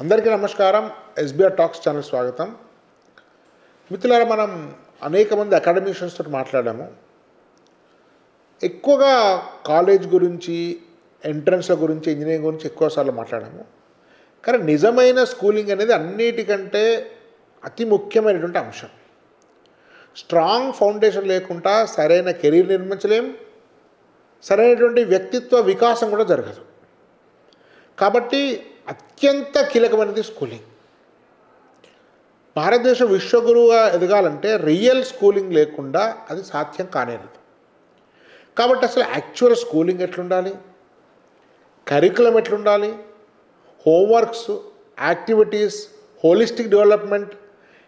అందరికీ నమస్కారం. SBR talks channel స్వాగతం. మిత్రులారా, మనం అనేక మంది అకాడమిషియన్స్ తోటి మాట్లాడాము. ఎక్కువగా కాలేజ్ గురించి, ఎంట్రన్స్ల గురించి, ఇంజనీరింగ్ గురించి ఎక్కువసార్లు మాట్లాడాము. కానీ నిజమైన స్కూలింగ్ అనేది అన్నిటికంటే అతి ముఖ్యమైనటువంటి అంశం. స్ట్రాంగ్ ఫౌండేషన్ లేకుండా సరైన కెరీర్ నిర్మించలేం, సరైనటువంటి వ్యక్తిత్వ వికాసం కూడా జరగదు. కాబట్టి అత్యంత కీలకమైనది స్కూలింగ్. భారతదేశం విశ్వగురువుగా ఎదగాలంటే రియల్ స్కూలింగ్ లేకుండా అది సాధ్యం కానేది. కాబట్టి అసలు యాక్చువల్ స్కూలింగ్ ఎట్లుండాలి, కరికులం ఎట్లుండాలి, హోంవర్క్స్, యాక్టివిటీస్, హోలిస్టిక్ డెవలప్మెంట్,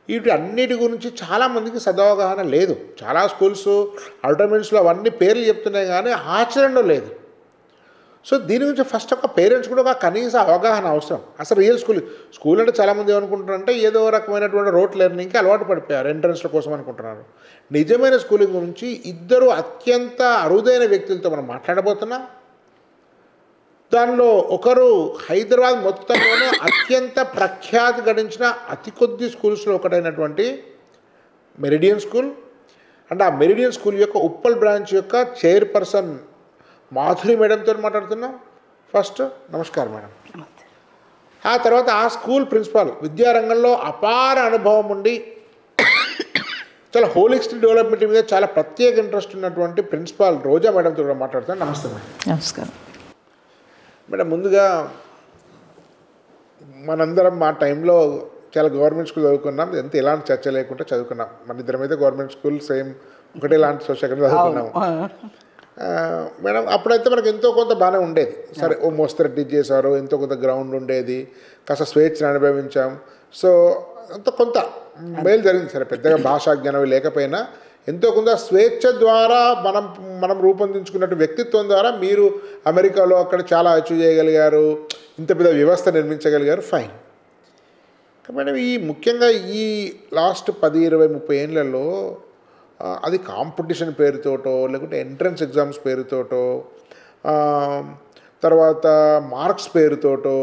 వీటి అన్నిటి గురించి చాలామందికి సదవగాహన లేదు. చాలా స్కూల్స్ అడ్వర్టైజ్మెంట్స్లో అవన్నీ పేర్లు చెప్తున్నాయి కానీ ఆచరణలో లేదు. సో దీని గురించి ఫస్ట్ ఒక పేరెంట్స్ కూడా ఒక కనీస అవగాహన అవసరం. అసలు రియల్ స్కూల్ అంటే చాలామంది ఏమనుకుంటారంటే ఏదో రకమైనటువంటి రోట్ లెర్నింగ్కి అలవాటు పడిపోయారు, ఎంట్రన్స్ల కోసం అనుకుంటున్నారు. నిజమైన స్కూలింగ్ గురించి ఇద్దరు అత్యంత అరుదైన వ్యక్తులతో మనం మాట్లాడబోతున్నాం. దానిలో ఒకరు హైదరాబాద్ మొత్తంలోనే అత్యంత ప్రఖ్యాతి గడించిన అతి కొద్ది స్కూల్స్లో ఒకటైనటువంటి మెరిడియన్ స్కూల్ అండ్ ఆ మెరిడియన్ స్కూల్ యొక్క ఉప్పల్ బ్రాంచ్ యొక్క చైర్పర్సన్ మాధురి మేడంతో మాట్లాడుతున్నాం. ఫస్ట్ నమస్కారం మేడం. ఆ తర్వాత ఆ స్కూల్ ప్రిన్సిపాల్, విద్యారంగంలో అపార అనుభవం ఉండి చాలా హోలిస్టిక్ డెవలప్మెంట్ మీద చాలా ప్రత్యేక ఇంట్రెస్ట్ ఉన్నటువంటి ప్రిన్సిపాల్ రోజా మేడంతో కూడా మాట్లాడుతున్నాను. నమస్తే మేడం. నమస్కారం మేడం. ముందుగా మనందరం మా టైంలో చాలా గవర్నమెంట్ స్కూల్ చదువుకున్నాం. ఎంత ఎలాంటి చర్చ లేకుండా చదువుకున్నాం. మన ఇద్దరం అయితే గవర్నమెంట్ స్కూల్ సేమ్ ఒకటే లాంటి సోషల్ చదువుకున్నాము మేడం. అప్పుడైతే మనకు ఎంతో కొంత బాగానే ఉండేది. సరే, ఓ మోస్తరు టీచ్ చేశారు, ఎంతో కొంత గ్రౌండ్ ఉండేది, కాస్త స్వేచ్ఛను అనుభవించాం. సో అంత కొంత మేలు జరిగింది. సరే, పెద్దగా భాషా జ్ఞానం లేకపోయినా ఎంతో కొంత స్వేచ్ఛ ద్వారా మనం రూపొందించుకున్నట్టు వ్యక్తిత్వం ద్వారా మీరు అమెరికాలో అక్కడ చాలా అచీవ్ చేయగలిగారు, ఇంత పెద్ద వ్యవస్థ నిర్మించగలిగారు. ఫైన్. మేడం, ముఖ్యంగా ఈ లాస్ట్ 10, 20, 30 ఏళ్ళలో అది కాంపిటీషన్ పేరుతోటో లేకుంటే ఎంట్రన్స్ ఎగ్జామ్స్ పేరుతోటో తర్వాత మార్క్స్ పేరుతోటో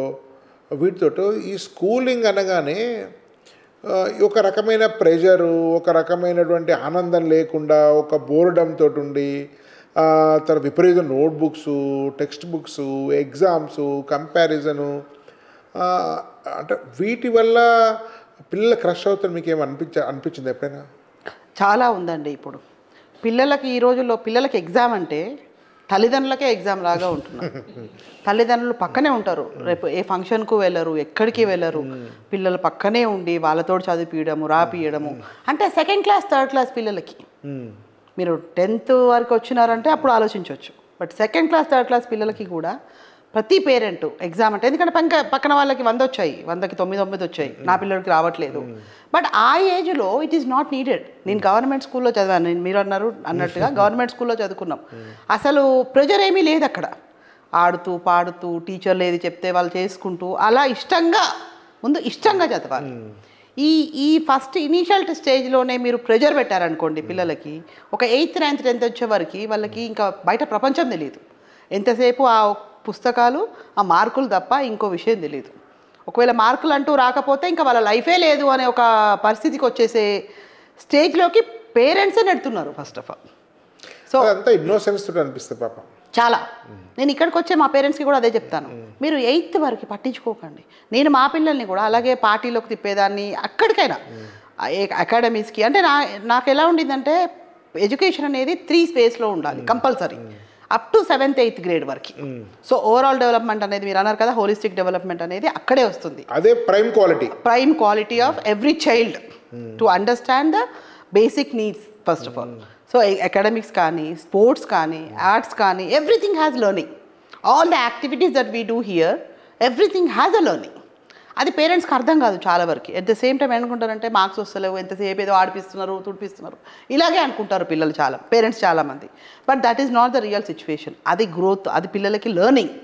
వీటితోటో ఈ స్కూలింగ్ అనగానే ఒక రకమైన ప్రెషరు, ఒక రకమైనటువంటి ఆనందం లేకుండా ఒక బోర్డంతో ఉండి తర్వాత విపరీత notebooks, text books, exams, comparison, అంటే వీటి వల్ల పిల్లలు క్రష్ అవుతారు. మీకు అనిపించింది ఎప్పుడైనా? చాలా ఉందండి. ఇప్పుడు పిల్లలకి ఈ రోజుల్లో పిల్లలకి ఎగ్జామ్ అంటే తల్లిదండ్రులకే ఎగ్జామ్ లాగా ఉంటున్నారు. తల్లిదండ్రులు పక్కనే ఉంటారు, రేపు ఏ ఫంక్షన్కు వెళ్ళరు, ఎక్కడికి వెళ్ళరు, పిల్లలు పక్కనే ఉండి వాళ్ళతో చదివిపించడము, రాపియడము. అంటే సెకండ్ క్లాస్, థర్డ్ క్లాస్ పిల్లలకి మీరు 10th వరకు వచ్చినారంటే అప్పుడు ఆలోచించవచ్చు. But second class, third class పిల్లలకి కూడా ప్రతి పేరెంట్ ఎగ్జామ్ అంటే, ఎందుకంటే పక్కన వాళ్ళకి 100 వచ్చాయి, 100కి 99 వచ్చాయి, నా పిల్లడికి రావట్లేదు. బట్ ఆ ఏజ్లో ఇట్ ఈస్ నాట్ నీడెడ్. నేను గవర్నమెంట్ స్కూల్లో చదివాను, మీరు అన్నట్టుగా గవర్నమెంట్ స్కూల్లో చదువుకున్నాం. అసలు ప్రెజర్ ఏమీ లేదు అక్కడ. ఆడుతూ పాడుతూ టీచర్లు ఏది చెప్తే వాళ్ళు చేసుకుంటూ అలా ఇష్టంగా చదవాలి. ఈ ఫస్ట్ ఇనీషియల్ స్టేజ్లోనే మీరు ప్రెజర్ పెట్టారనుకోండి పిల్లలకి, ఒక 8th, 9th, 10th వచ్చే వరకు వాళ్ళకి ఇంకా బయట ప్రపంచం తెలియదు. ఎంతసేపు ఆ పుస్తకాలు, ఆ మార్కులు తప్ప ఇంకో విషయం తెలియదు. ఒకవేళ మార్కులు అంటూ రాకపోతే ఇంకా వాళ్ళ లైఫే లేదు అనే ఒక పరిస్థితికి వచ్చేసే స్టేజ్లోకి పేరెంట్సే నెడుతున్నారు ఫస్ట్ ఆఫ్ ఆల్. సో అంతా ఇన్నోసెన్స్ అనిపిస్తుంది పాపం చాలా. నేను ఇక్కడికి వచ్చే మా పేరెంట్స్కి కూడా అదే చెప్తాను, మీరు 8th వరకు పట్టించుకోకండి. నేను మా పిల్లల్ని కూడా అలాగే పార్టీలోకి తిప్పేదాన్ని, అక్కడికైనా అకాడమీస్కి. అంటే నాకు ఎలా ఉండిందంటే ఎడ్యుకేషన్ అనేది 3 స్పేస్లో ఉండాలి compulsory, up to 7th, 8th grade వరకు. సో ఓవరాల్ డెవలప్మెంట్ అనేది మీరు అన్నారు కదా, హోలిస్టిక్ డెవలప్మెంట్ అనేది అక్కడే వస్తుంది. అదే prime quality of every child to understand the basic needs first of all. So academics కానీ, స్పోర్ట్స్ కానీ, ఆర్ట్స్ కానీ, everything has learning. All the activities that we do here, everything has a learning. అది పేరెంట్స్కి అర్థం కాదు చాలా వరకు. At the same time అనుకుంటారంటే మార్క్స్ వస్తలేవు, ఎంతసేపు ఏదో ఆడిపిస్తున్నారు, తుడిపిస్తున్నారు, ఇలాగే అనుకుంటారు పిల్లలు, పేరెంట్స్ చాలామంది. But that is not the real situation. అది గ్రోత్, అది పిల్లలకి లెర్నింగ్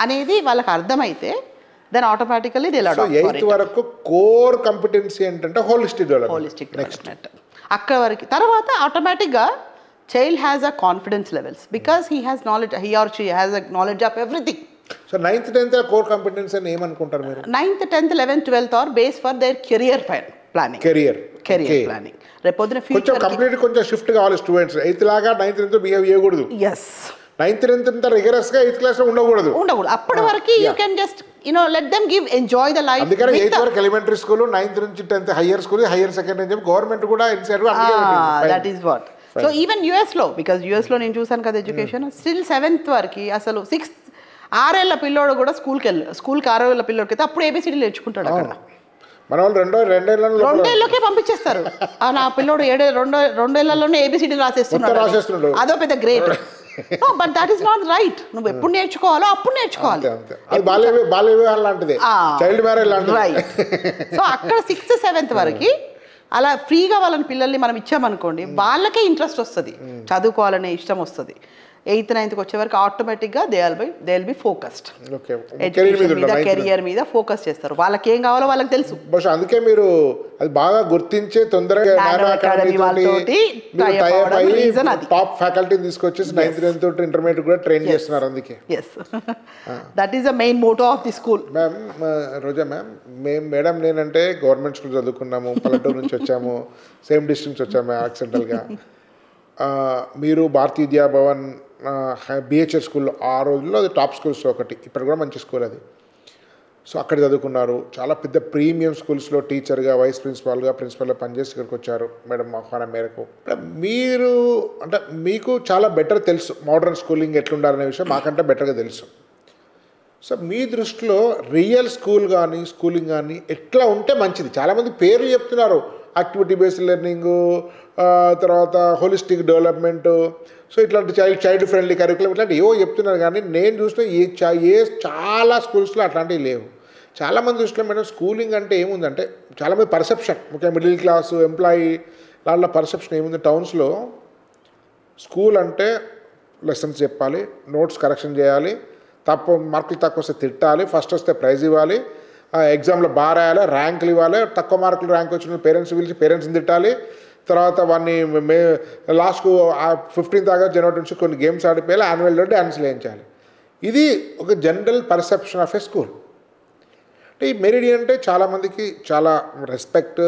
అనేది వాళ్ళకి అర్థమైతే then automatically they learn. 8th వరకు కోర్ కాంపిటెన్సీ ఏంటంటే హోలిస్టిక్ డెవలప్మెంట్. అక్కడ వరకు తర్వాత ఆటోమేటిక్గా child has a confidence levels because he has knowledge, he or she has a knowledge of everything. So 9th 10th core competence అని ఏమనుకుంటారు మీరు? 9th 10th 11th 12th are base for their career planning. Career planning. రేపొద్దున కొంచెం complete కొంచెం shift కావాలి students. 8th లాగా 9th 10th behave చేయకూడదు. Yes. 9th 10th అంతా రిగరస్ గా 8th క్లాస్ లో ఉండకూడదు. అప్పటి వరకు you can just let them give enjoy the life. అందుకని 8th వరకు ఎలిమెంటరీ స్కూల్, 9th నుంచి 10th hire school, higher secondary అని చెప్పి గవర్నమెంట్ కూడా inside that is what. So even యుఎస్లో, బికాజ్ యుఎస్లో నేను చూసాను కదా ఎడ్యుకేషన్, స్టిల్ 7th వరకు అసలు 6th 6 ఏళ్ల పిల్లోడు కూడా స్కూల్కి 6 ఏళ్ల పిల్లోడికి అయితే అప్పుడు ఏబిసిడీలు నేర్చుకుంటాడు. అక్కడ మన వాళ్ళు 2 ఏళ్ళకే పంపించేస్తారు. నా పిల్లోడు 2 ఏళ్లలోనే ఏబిసిడీ రాసేస్తున్నాడు. అదో పెద్ద great. But that is not right. నువ్వు ఎప్పుడు నేర్చుకోవాలో అప్పుడు నేర్చుకోవాలి. బాల్య వివాహం లాంటిది, చైల్డ్ మ్యారేజ్ లాంటిది. రైట్. సో అక్కడ 6th 7th వరకు అలా ఫ్రీగా వాళ్ళని పిల్లల్ని మనం ఇచ్చామనుకోండి, వాళ్ళకే ఇంట్రెస్ట్ వస్తుంది, చదువుకోవాలనే ఇష్టం వస్తుంది. 8th 9th వచ్చే వరకు ఆటోమేటిక్గా they will be focused. Career మీద ఫోకస్ చేస్తారు. వాళ్ళకి ఏం కావాలో వాళ్ళకి తెలుసు. అందుకే మీరు అది బాగా గుర్తించే తొందరగా టాప్ ఫ్యాకల్టీ తీసుకొచ్చేసి 9th 10th ఇంటర్మీడియట్ కూడా ట్రైన్ చేస్తున్నారు. అందుకే that is the main motto of the school. Ma'am, Roja ma'am, madam నేనంటే గవర్నమెంట్ స్కూల్ చదువుకున్నాము, పల్లెటూరు నుంచి వచ్చాము, సేమ్ డిస్ట్రిక్ట్ వచ్చాము యాక్సిడెంటల్గా. మీరు భారతీయ విద్యా భవన్ బిహెచ్ఎస్ స్కూల్లో ఆ రోజుల్లో అది టాప్ స్కూల్స్లో ఒకటి, ఇప్పుడు కూడా మంచి స్కూల్ అది. సో అక్కడ చదువుకున్నారు. చాలా పెద్ద ప్రీమియం స్కూల్స్లో టీచర్గా, వైస్ ప్రిన్సిపల్గా పనిచేసి ఇక్కడికి వచ్చారు మేడం ఆహ్వానం మేరకు. మీరు అంటే మీకు చాలా బెటర్ తెలుసు మోడర్న్ స్కూలింగ్ ఎట్లుండాలనే విషయం, మాకంటే బెటర్గా తెలుసు. సో మీ దృష్టిలో రియల్ స్కూలింగ్ కానీ ఎట్లా ఉంటే మంచిది? చాలామంది పేర్లు చెప్తున్నారు, యాక్టివిటీ బేస్డ్ లెర్నింగు, తర్వాత హోలిస్టిక్ డెవలప్మెంటు, సో ఇట్లాంటి చైల్డ్ ఫ్రెండ్లీ కరికులం ఇట్లాంటి ఏవో చెప్తున్నారు. కానీ నేను చూసిన చాలా స్కూల్స్లో అట్లాంటివి లేవు. చాలామంది దృష్టిలో మేడం స్కూలింగ్ అంటే ఏముందంటే, చాలామంది పర్సెప్షన్, ముఖ్యంగా మిడిల్ క్లాసు ఎంప్లాయీ వాళ్ళ పర్సెప్షన్ ఏముంది, టౌన్స్లో స్కూల్ అంటే లెసన్స్ చెప్పాలి, నోట్స్ కరెక్షన్ చేయాలి, మార్కులు తక్కువ వస్తే తిట్టాలి, ఫస్ట్ వస్తే ప్రైజ్ ఇవ్వాలి, ఎగ్జామ్లో బాగా రాయాలి, ర్యాంకులు ఇవ్వాలి, తక్కువ మార్కులు ర్యాంక్ వచ్చిన పేరెంట్స్ పిలిచి పేరెంట్స్ని తిట్టాలి, తర్వాత వాడిని లాస్ట్కు 15th ఆగస్ట్ జనవరి నుంచి కొన్ని గేమ్స్ ఆడిపోయాలి, యాన్యువల్ డే డ్యాన్స్లు వేయించాలి. ఇది ఒక general perception of A school. అంటే ఈ మెరిడియన్ అంటే చాలామందికి చాలా రెస్పెక్ట్,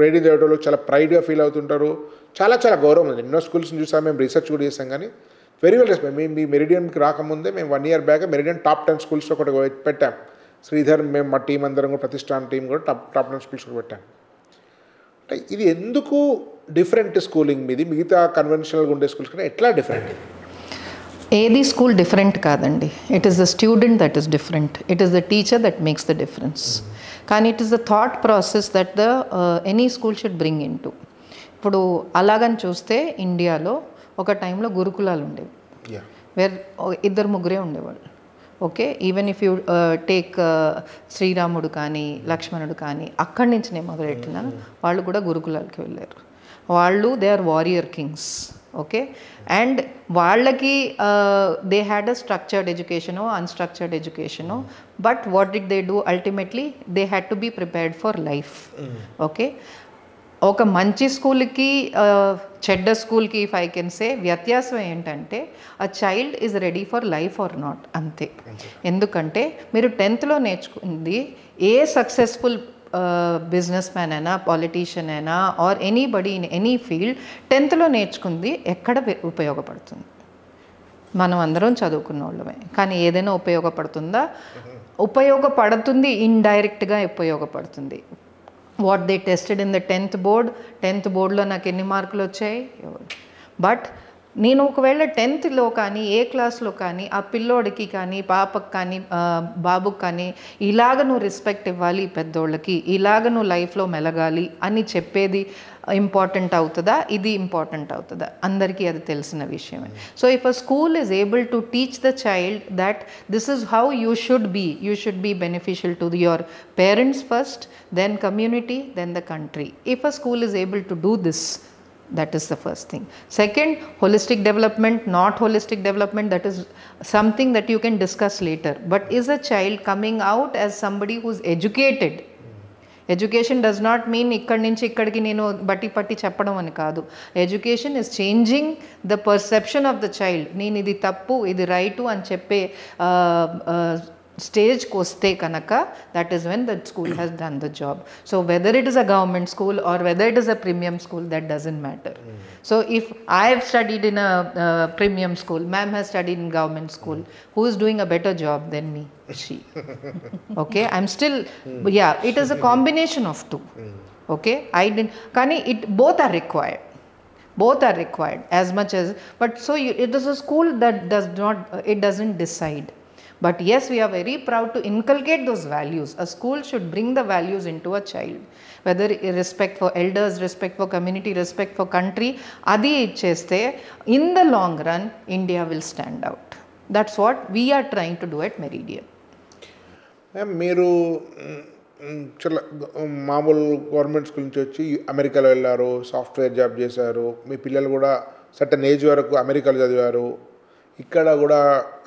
మెరిడియన్ చదవడంలో చాలా ప్రైడ్గా ఫీల్ అవుతుంటారు, చాలా గౌరవం ఉంది. ఎన్నో స్కూల్స్ని చూసాం, మేము రీసెర్చ్ కూడా చేసాం. కానీ వెరీ వెల్ రెస్పెక్ట్. మీ మెరిడియన్కి రాకముందే మేము 1 year బ్యాక్ మెరిడియన్ టాప్ 10 స్కూల్స్లో ఒకటి పెట్టాం. శ్రీధర్, మేము మా టీం అందరం కూడా, ప్రతిష్టాన్ టీం కూడా టాప్ 10 స్కూల్స్ కూడా పెట్టాం. అంటే ఇది ఎందుకు డిఫరెంట్ స్కూలింగ్ మీది మిగతా కన్వెన్షనల్గా ఉండే స్కూల్స్ కన్నా ఎట్లా డిఫరెంట్? ఏది స్కూల్ డిఫరెంట్ కాదండి. It is the student that is different, it is the teacher that makes the difference. కానీ it is the thought process that the any school should bring in to. ఇప్పుడు అలాగని చూస్తే ఇండియాలో ఒక టైంలో గురుకులాలు ఉండేవి, వేర్ 2-3 ఉండేవాళ్ళు. Okay, even if you take శ్రీరాముడు కానీ లక్ష్మణుడు కానీ అక్కడి నుంచినే మొదలెట్టిన వాళ్ళు కూడా గురుకులాలకి వెళ్ళారు. వాళ్ళు they are warrior kings. Okay, and వాళ్ళకి దే హ్యాడ్ అ స్ట్రక్చర్డ్ ఎడ్యుకేషనో అన్స్ట్రక్చర్డ్ ఎడ్యుకేషనో, but what did they do ultimately they had to be prepared for life. Okay, ఒక మంచి స్కూల్కి చెడ్డ స్కూల్కి ఇఫ్ ఐ కెన్ సే వ్యత్యాసం ఏంటంటే a child is ready for life or not, అంతే. ఎందుకంటే మీరు 10th నేర్చుకుంది ఏ సక్సెస్ఫుల్ బిజినెస్ మ్యాన్ అయినా, పాలిటీషియన్ అయినా, or anybody in any field 10th నేర్చుకుంది ఎక్కడ ఉపయోగపడుతుంది? మనం అందరం చదువుకున్న వాళ్ళమే, కానీ ఏదైనా ఉపయోగపడుతుందా? ఉపయోగపడుతుంది, ఇండైరెక్ట్గా ఉపయోగపడుతుంది. What they tested in the 10th బోర్డ్లో నాకు ఎన్ని మార్కులు వచ్చాయి? బట్ నేను ఒకవేళ 10th కానీ ఏ క్లాస్లో కానీ ఆ పిల్లోడికి కానీ పాపకు కానీ బాబుకి కానీ ఇలాగ నువ్వు రెస్పెక్ట్ ఇవ్వాలి, పెద్దోళ్ళకి ఇలాగ నువ్వు లైఫ్లో మెలగాలి అని చెప్పేది ఇంపార్టెంట్ అవుతుందా? ఇది ఇంపార్టెంట్ అవుతుందా? అందరికీ అది తెలిసిన విషయమే. So if a school is able to teach the child that this is how you should be beneficial to your parents first, then community, then the country. If a school is able to do this, that is the first thing. Second, holistic development, not holistic development, that is something that you can discuss later. But is a child coming out as somebody who's educated? Education does not mean ఇక్కడి నుంచి ఇక్కడికి నేను బట్టి పట్టి చెప్పడం అని కాదు. Education is changing the perception of the child. నేను ఇది తప్పు ఇది రైటు అని చెప్పే స్టేజ్కి వస్తే కనుక that is when that school has done the job. So whether it is a government school or whether it is a premium school, that doesn't matter. So if I have studied in a premium school, ma'am has studied in government school, who is doing a better job than me? She. Okay, I'm still, yeah, it is a combination of two. Okay, I didn't, kani it both are required. Both are required as much as, but so it is a school that does not, it doesn't decide. But yes, we are very proud to inculcate those values. A school should bring the values into a child. Whether respect for elders, respect for community, respect for country, adi icheste, in the long run, India will stand out. That's what we are trying to do at Meridian. మీరు చాలా మామూలు government school నుంచి వచ్చి అమెరికాలో వెళ్ళారు, software job చేశారు, మీ పిల్లలు కూడా సర్టన్ ఏజ్ వరకు అమెరికాలో చదివారు, ఇక్కడ కూడా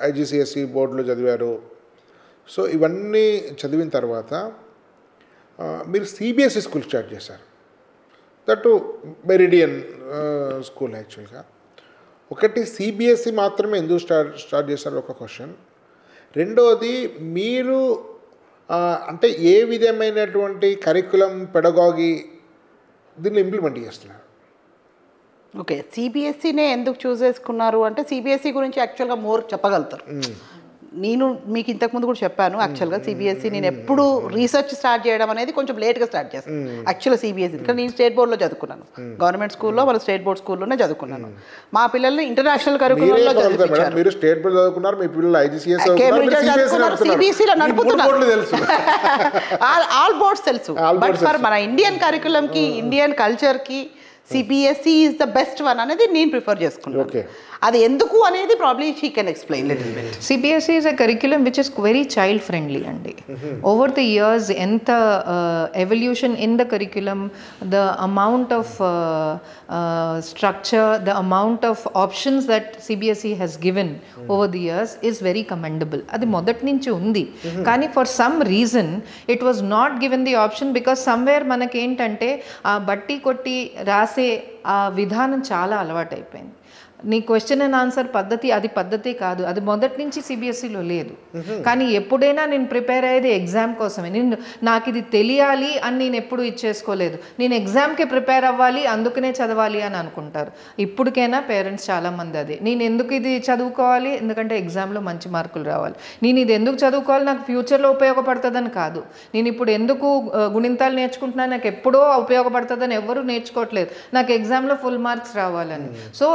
ఐజీసీఎస్ఈ బోర్డులో చదివారు. సో ఇవన్నీ చదివిన తర్వాత మీరు సిబిఎస్ఈ స్కూల్ స్టార్ట్ చేశారు. That meridian school. యాక్చువల్గా ఒకటి సిబిఎస్ఈ మాత్రమే ఎందుకు స్టార్ట్ చేశారు ఒక క్వశ్చన్. రెండోది మీరు అంటే ఏ విధమైనటువంటి కరికులం పెడగాగి దీన్ని ఇంప్లిమెంట్ చేస్తున్నారు? ఓకే, సిబిఎస్ఈనే ఎందుకు చూస్ చేసుకున్నారు అంటే సిబిఎస్ఈ గురించి యాక్చువల్గా మోర్ చెప్పగలుగుతారు. నేను మీకు ఇంతకుముందు కూడా చెప్పాను, యాక్చువల్గా సిబిఎస్ఈ నేను ఎప్పుడు రీసెర్చ్ స్టార్ట్ చేయడం అనేది కొంచెం లేట్గా స్టార్ట్ చేస్తాను. యాక్చువల్గా సిబిఎస్ఈ కానీ నేను స్టేట్ బోర్డులో చదువుకున్నాను, గవర్నమెంట్ స్కూల్లో మన స్టేట్ బోర్డ్ స్కూల్లోనే చదువుకున్నాను. మా పిల్లల్ని ఇంటర్నేషనల్ కరికులంలో చదివించారు. మీరు స్టేట్ బోర్డ్ చదువుకున్నారు, మీ పిల్లలు ఐజీసీఎస్ సిబిఎస్ఈలో నడుపుతున్నారు. ఆల్ బోర్డ్స్ తెలుసు, బట్ ఫర్ మన ఇండియన్ కరికులంకి ఇండియన్ కల్చర్కి CBSE is the best one అనేది నేను ప్రిఫర్ చేసుకున్నాను. అది ఎందుకు అనేది probably she can explain little bit. CBSE is a curriculum which is very child friendly అండి. Over the years ఎంత evolution in the curriculum, the amount of structure, the amount of options that CBSE has given over the years is very commendable. అది మొదటి నుంచి ఉంది, కానీ for some reason it was not given the option because somewhere మనకేంటంటే ఆ బట్టి కొట్టి రాసే ఆ విధానం చాలా అలవాటైపోయింది. నీ క్వశ్చన్ అండ్ ఆన్సర్ పద్ధతి అది పద్ధతి కాదు, అది మొదటి నుంచి సిబిఎస్ఈలో లేదు. కానీ ఎప్పుడైనా నేను ప్రిపేర్ అయ్యేది ఎగ్జామ్ కోసమే. నాకు ఇది తెలియాలి అని నేను ఎప్పుడు ఇచ్చేసుకోలేదు. నేను ఎగ్జామ్కి ప్రిపేర్ అవ్వాలి అందుకనే చదవాలి అని అనుకుంటారు. ఇప్పటికైనా పేరెంట్స్ చాలామంది అదే, నేను ఎందుకు ఇది చదువుకోవాలి ఎందుకంటే ఎగ్జామ్లో మంచి మార్కులు రావాలి, నేను ఇది ఎందుకు చదువుకోవాలి నాకు ఫ్యూచర్లో ఉపయోగపడుతుందని కాదు, నేను ఇప్పుడు ఎందుకు గుణింతాలు నేర్చుకుంటున్నాను నాకు ఎప్పుడో ఉపయోగపడుతుందని ఎవరు నేర్చుకోవట్లేదు, నాకు ఎగ్జామ్లో ఫుల్ మార్క్స్ రావాలని. So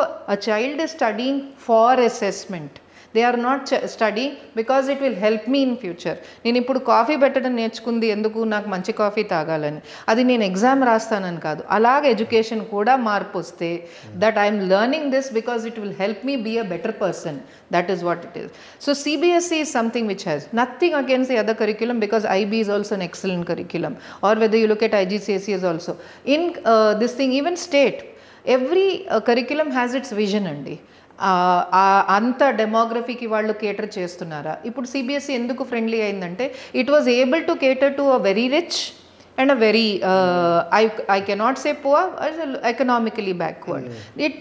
child is studying for assessment. They are not studying because it will help me in future. నేను ఇప్పుడు కాఫీ పెట్టడం నేర్చుకుంది ఎందుకు, నాకు మంచి కాఫీ తాగాలని, అది నేను ఎగ్జామ్ రాస్తానని కాదు. అలాగే ఎడ్యుకేషన్ కూడా మార్పు వస్తే that I'm learning this because it will help me be a better person. That is what it is. So CBSE is something which has nothing against the other curriculum because IB is also an excellent curriculum, or whether you look at IGCSE is also. In this thing, even state, every curriculum has its vision అండి. అంత డెమోగ్రఫీకి వాళ్ళు కేటర్ చేస్తున్నారా? ఇప్పుడు CBSE ఎందుకు friendly అయిందంటే it was able to కేటర్ to a very rich and a very I cannot say poor, economically backward.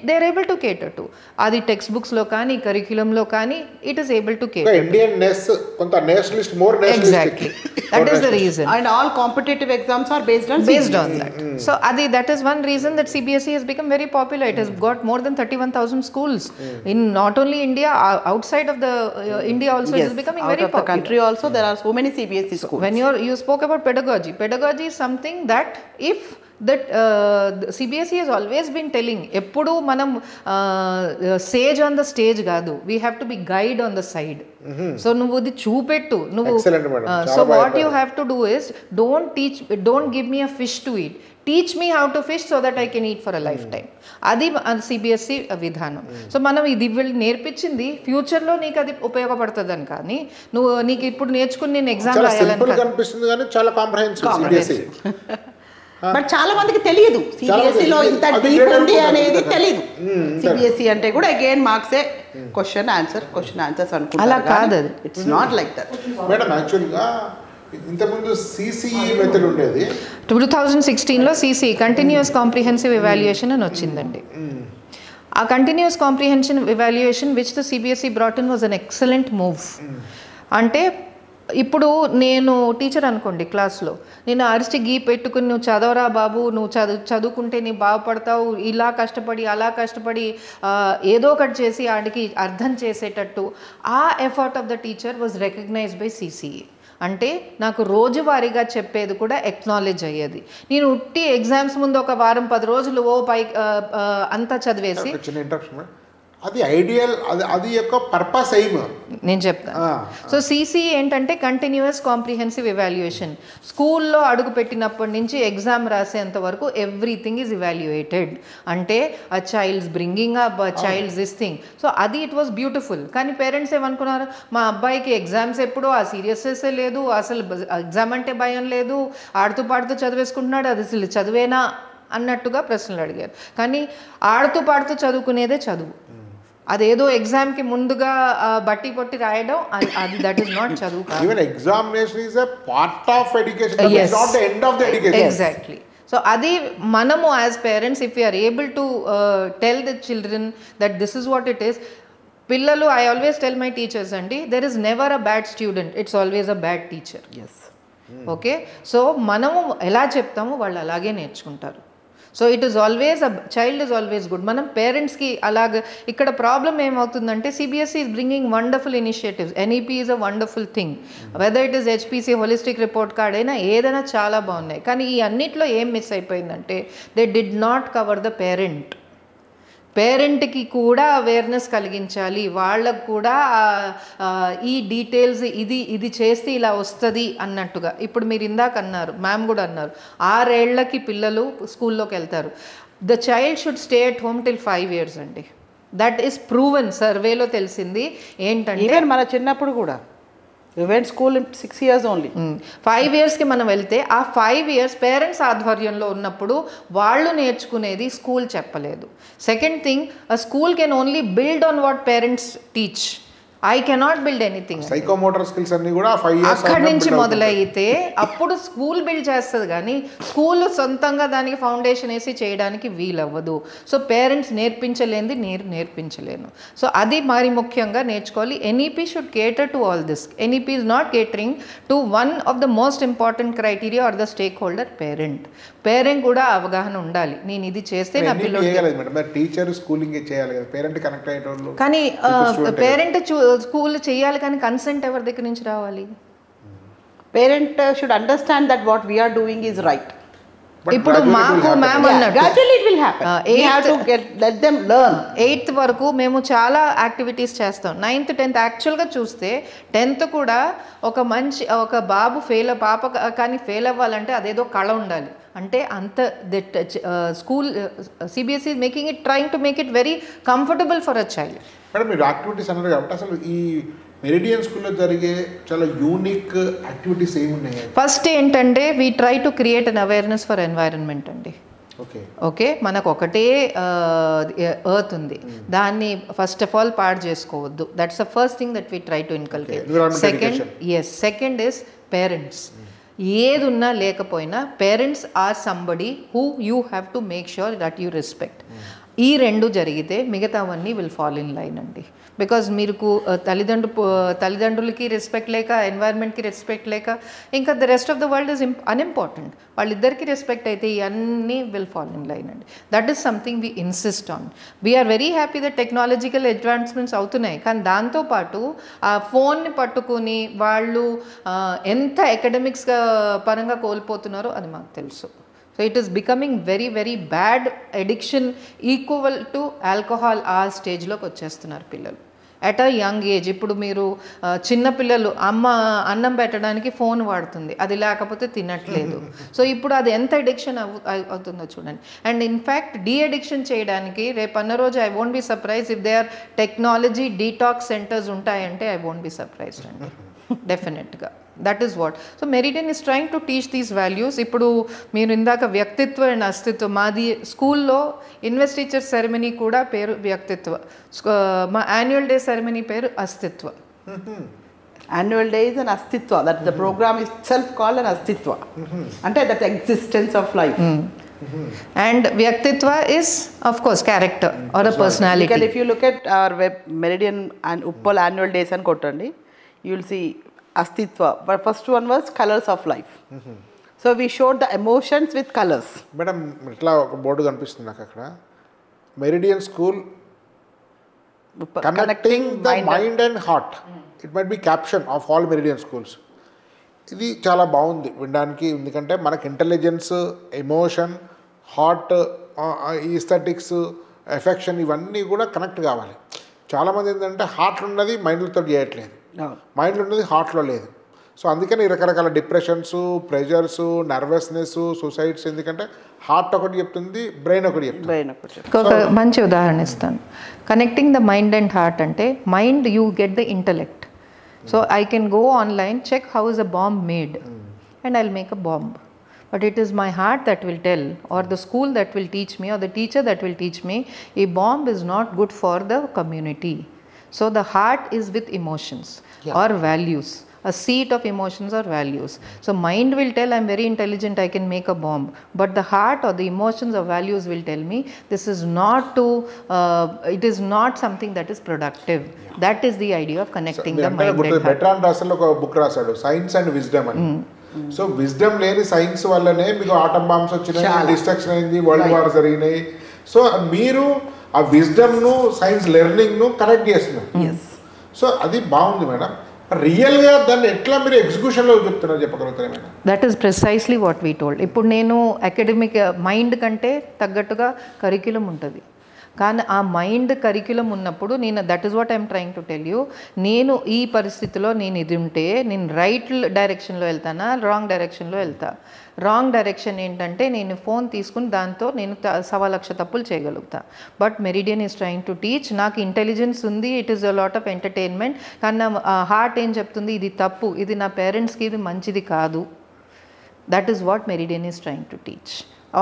They are able to cater to adi textbooks lo kani curriculum lo kani it is able to cater. Indianness konta nationalist, more nationalistic. Exactly. That is the reason. And all competitive exams are based on that. So that is one reason that CBSE has become very popular. It has got more than 31,000 schools in not only India, outside of the India also. It is becoming very popular. Out of the country also there are so many CBSE schools. When you spoke about pedagogy is something that if that CBSE has always been telling, eppudu manam sage on the stage gaadu, we have to be guide on the side. So nuvu adi choopettu nuvu. Excellent madam. So what you have to do is don't give me a fish to eat, teach me how to fish so that I can eat for a lifetime. అది CBSE విధానం. So మనం ఇది వీళ్ళు నేర్పించింది ఫ్యూచర్లో నీకు అది ఉపయోగపడుతుందని, కానీ నువ్వు నీకు ఇప్పుడు నేర్చుకుని నేను ఎగ్జామ్ రాయాలని కనిపిస్తుంది కానీ చాలా కాంప్రహెన్సివ్. బట్ చాలా మందికి తెలియదు సిబిఎస్ఈలో ఇంత డీప్ ఉంది అనేది తెలియదు. సిబిఎస్ఈ అంటే కూడా అగైన్ మార్క్సే క్వశ్చన్ ఆన్సర్స్ అనుకుంటారు. అలా కాదు, it's not like that madam. యాక్చువల్గా ఇంతకుముందు సిసిఈ మెథడ్ ఉండేది. 2016లో సిసి కంటిన్యూస్ కాంప్రిహెన్సివ్ ఎవాల్యుయేషన్ అని వచ్చిందండి. ఆ continuous comprehension evaluation which the CBSE brought in was an excellent move. అంటే ఇప్పుడు నేను టీచర్ అనుకోండి, క్లాస్లో నేను అరిచి గీ పెట్టుకుని నువ్వు చదవరా బాబు, నువ్వు చదువుకుంటే నీ బాగుపడతావు, ఇలా కష్టపడి అలా కష్టపడి ఏదో ఒకటి చేసి ఆడికి అర్థం చేసేటట్టు ఆ effort of the teacher was recognised by CCE. అంటే నాకు రోజువారీగా చెప్పేది కూడా ఎక్నాలెడ్జ్ అయ్యేది. నేను ఉట్టి ఎగ్జామ్స్ ముందు ఒక వారం 10 రోజులు అంతా చదివేసి అది ఐడియల్, అది యొక్క పర్పస్ ఎయిమ్ నేను చెప్తాను. సో సిసి ఏంటంటే కంటిన్యూస్ కాంప్రిహెన్సివ్ ఎవాల్యుయేషన్. స్కూల్లో అడుగు పెట్టినప్పటి నుంచి ఎగ్జామ్ రాసేంత వరకు ఎవ్రీథింగ్ ఈజ్ ఇవాల్యుయేటెడ్. అంటే ఆ child's bringing up, child's this thing. So అది ఇట్ వాస్ బ్యూటిఫుల్. కానీ పేరెంట్స్ ఏమనుకున్నారు, మా అబ్బాయికి ఎగ్జామ్స్ ఎప్పుడో ఆ సీరియస్నెస్సే లేదు, అసలు ఎగ్జామ్ అంటే భయం లేదు, ఆడుతూ పాడుతూ చదివేసుకుంటున్నాడు, అది అసలు చదివేనా అన్నట్టుగా ప్రశ్నలు అడిగారు. కానీ ఆడుతూ పాడుతూ చదువుకునేదే చదువు. అదేదో ఎగ్జామ్కి ముందుగా బట్టి కొట్టి రాయడం అది దట్ ఈస్ నాట్ చదువు. Even examination is a part of education, it is not the end of the education. Exactly. So అది మనము as parents if you are able to tell the children that this is what it is. పిల్లలు, I always tell my teachers అండి, there is never a bad student, it's always a bad teacher. Okay, so మనము ఎలా చెప్తామో వాళ్ళు అలాగే నేర్చుకుంటారు. So it is always child is always good. మనం పేరెంట్స్కి అలాగ ఇక్కడ ప్రాబ్లం ఏమవుతుందంటే CBSE is bringing wonderful initiatives. NEP is a wonderful thing. Whether it is HPC holistic report card అయినా ఏదైనా చాలా బాగున్నాయి. కానీ ఈ అన్నిట్లో ఏం మిస్ అయిపోయిందంటే they did not cover the parent. పేరెంట్కి కూడా అవేర్నెస్ కలిగించాలి, వాళ్ళకు కూడా ఈ డీటెయిల్స్ ఇది చేస్తే ఇలా వస్తుంది అన్నట్టుగా. ఇప్పుడు మీరు ఇందాక అన్నారు, మ్యామ్ కూడా అన్నారు, 6 ఏళ్లకి పిల్లలు స్కూల్లోకి వెళ్తారు. The child should stay at home till 5 years అండి. That is proven. సర్వేలో తెలిసింది ఏంటంటే ఈవెన్ మన చిన్నప్పుడు కూడా వెంట్ స్కూల్ 6 years ఓన్లీ. 5 yearsకి మనం వెళ్తే ఆ 5 years పేరెంట్స్ ఆధ్వర్యంలో ఉన్నప్పుడు వాళ్ళు నేర్చుకునేది స్కూల్ చెప్పలేదు. Second thing, school can only build on what parents teach. I cannot build anything. Psychomotor skills అన్ని కూడా 5 years అక్కడి నుంచి మొదలైతే అప్పుడు స్కూల్ బిల్డ్ చేస్తుంది, కానీ స్కూల్ సొంతంగా దానికి ఫౌండేషన్ వేసి చేయడానికి వీలవ్వదు. సో పేరెంట్స్ నేర్పించలేనిది నేర్పించలేను. సో అది మరి ముఖ్యంగా నేర్చుకోవాలి. NEP should cater to all this. NEP is not catering to one of the most important criteria or the stakeholder parent. Parent కూడా అవగాహన ఉండాలి, నేను ఇది చేస్తే నా పిల్లలు. టీచర్ స్కూలింగ్ చేయాలి కదా, పేరెంట్ కనెక్ట్ అయ్యేటోళ్ళు. కానీ పేరెంట్ స్కూల్ చేయాలి, కానీ కన్సెంట్ ఎవరి దగ్గర నుంచి రావాలి? Parent should understand that what we're doing is right. ఇప్పుడు మాకు మ్యామ్ అన్నట్టు 8th వరకు మేము చాలా యాక్టివిటీస్ చేస్తాం. 9th 10th యాక్చువల్గా చూస్తే 10th కూడా ఒక బాబు పాప కానీ ఫెయిల్ అవ్వాలంటే అదేదో కళ ఉండాలి. అంటే అంత school CBSE making it trying to make it very comfortable for a child. Madam మీరు యాక్టివిటీస్ అన్నారు కాబట్టి అసలు ఈ మెరిడియన్ స్కూల్లో జరిగే చాలా యూనిక్ యాక్టివిటీస్ ఏమున్నాయి? ఫస్ట్ ఏంటంటే we try to create an awareness for environment అండి. ఓకే, మనకు ఒకటే ఎర్త్ ఉంది, దాన్ని ఫస్ట్ ఆఫ్ ఆల్ పాడు చేసుకోవద్దు. That's the first thing that we try to inculcate. Second is parents. ఏది ఉన్నా లేకపోయినా parents are somebody who you have to make sure that you respect. ఈ రెండు జరిగితే మిగతావన్నీ విల్ ఫాల్ ఇన్ లైన్ అండి. బికాజ్ మీరు తల్లిదండ్రులకి రెస్పెక్ట్ లేక, ఎన్వైర్న్మెంట్కి రెస్పెక్ట్ లేక, ఇంకా the rest of the world is unimportant. వాళ్ళిద్దరికీ రెస్పెక్ట్ అయితే ఇవన్నీ విల్ ఫాల్ ఇన్ లైన్ అండి. That is something we insist on. We're very happy that technological advancements అవుతున్నాయి, కానీ దాంతోపాటు ఆ ఫోన్ని పట్టుకుని వాళ్ళు ఎంత అకాడమిక్స్ పరంగా కోల్పోతున్నారో అది మాకు తెలుసు. So it is becoming very very bad addiction, equal to alcohol. ఆ స్టేజ్లోకి వచ్చేస్తున్నారు పిల్లలు అట్ అ యంగ్ ఏజ్. ఇప్పుడు మీరు చిన్నపిల్లలు అమ్మ అన్నం పెట్టడానికి ఫోన్ వాడుతుంది, అది లేకపోతే తినట్లేదు. సో ఇప్పుడు అది ఎంత అడిక్షన్ అవుతుందో చూడండి. అండ్ ఇన్ఫ్యాక్ట్ అడిక్షన్ చేయడానికి రేపన్న రోజు I won't be surprise if they or technology detox centres ఉంటాయంటే ఐ వోంట్ బి సర్ప్రైజ్డ్ అండి, డెఫినెట్గా. That is what. So meridian is trying to teach these values. ఇప్పుడు మీరు ఇందాక వ్యక్తిత్వ అండ్ అస్తిత్వం, మాది స్కూల్లో ఇన్వెస్టిచర్ సెరమనీ కూడా పేరు వ్యక్తిత్వ, మా యాన్యువల్ డే సెరమనీ పేరు అస్తిత్వ. Annual day is an Astitva, that the program is self called an Astitva, అంటే that existence of life. And Vyaktitva is, of course, character or a personality. Because if you look at our web Meridian and Uppal annual days and kottandi, you will see Astitva. But first one was colors of life. So we showed the emotions with colors. Madam ఇట్లా ఒక board కనిపిస్తుంది నాకు అక్కడ, meridian school connecting the mind and heart. It might be caption of all meridian schools. ఇది చాలా బాగుంది వినడానికి, ఎందుకంటే మనకి intelligence, emotion, heart, aesthetics, affection ఇవన్నీ కూడా కనెక్ట్ కావాలి. చాలామంది ఏంటంటే హార్ట్లో ఉన్నది మైండ్లతో చేయట్లేదు, మైండ్లో ఉన్నది హార్ట్లో లేదు. సో అందుకని రకరకాల డిప్రెషన్స్, ప్రెషర్స్, నర్వస్నెస్, సూసైడ్స్, ఎందుకంటే హార్ట్ ఒకటి చెప్తుంది, బ్రెయిన్ ఒకటి చెప్తుంది. ఒక మంచి ఉదాహరణ ఇస్తాను. Connecting the mind and heart అంటే, mind you get the intellect. So I can go online, check how is a bomb made, and I'll make a bomb. But it is my heart that will tell, or the school that will teach me, or the teacher that will teach me, a bomb is not good for the community. So the heart is with emotions or values, a seat of emotions or values. So mind will tell I'm very intelligent, I can make a bomb. But the heart or the emotions or values will tell me this is not to, it is not something that is productive. That is the idea of connecting the mind and heart. Bertrand Russell ఒక book రాశాడు, science and wisdom అని. So wisdom లేని science వల్లనే మీకు atom bombs వచ్చినాయి, destruction అయింది, world war జరిగినాయి. So మీరు ఆ విజ్డమ్ను, సైన్స్ లెర్నింగ్ను కనెక్ట్ చేస్తున్నారు. సో అది బాగుంది మేడం. రియల్గా దాన్ని ఎట్లా మీరు ఎగ్జిక్యూషన్లో చెప్తున్నారు చెప్పగలుగుతారు madam? That is precisely what we told. ఇప్పుడు నేను అకాడమిక్ మైండ్ కంటే తగ్గట్టుగా కరిక్యులం ఉంటుంది, కానీ ఆ మైండ్ కరిక్యులం ఉన్నప్పుడు నేను, that is what I'm trying to tell you, నేను ఈ పరిస్థితిలో నేను ఇది ఉంటే నేను రైట్ డైరెక్షన్లో వెళ్తానా, రాంగ్ డైరెక్షన్లో వెళ్తా. రాంగ్ డైరెక్షన్ ఏంటంటే నేను ఫోన్ తీసుకుని దాంతో నేను 1,00,000 తప్పులు చేయగలుగుతా. But Meridian is trying to teach, నాకు ఇంటెలిజెన్స్ ఉంది, it is a lot of entertainment, కానీ నా హార్ట్ ఏం చెప్తుంది, ఇది తప్పు, ఇది నా పేరెంట్స్కి ఇది మంచిది కాదు. That is what meridian is trying to teach,